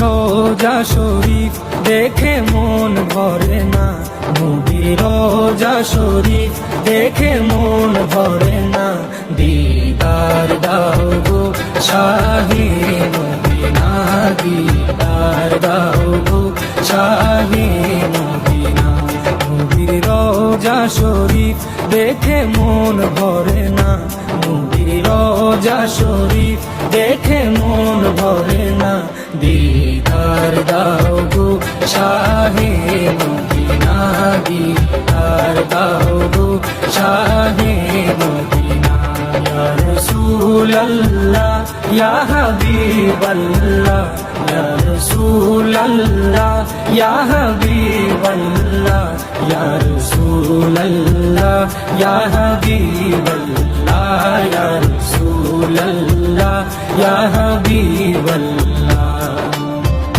রোজা শরীফ দেখে মন ভরে না, নবীর রোজা শরীফ দেখে মন ভরে না। দিদার দাও গো শাহে মদিনা, দিদার দাও গো শাহে মদিনা। নবীর রোজা শরীফ দেখে মন ভরে না, নবীর রোজা শরীফ দেখে মন ভরে না। দিদার দাও গো শাহে মদিনা, দিদার দাও গো শাহে মদিনা। ইয়া রাসূলুল্লাহ ইয়া হাবিবাল্লাহ, ইয়া রাসূলুল্লাহ ইয়া হাবিবাল্লাহ, ইয়া রাসূলুল্লাহ ইয়া হাবিবাল্লাহ, ইয়া রাসূলুল্লাহ ইয়া হাবিবাল্লাহ।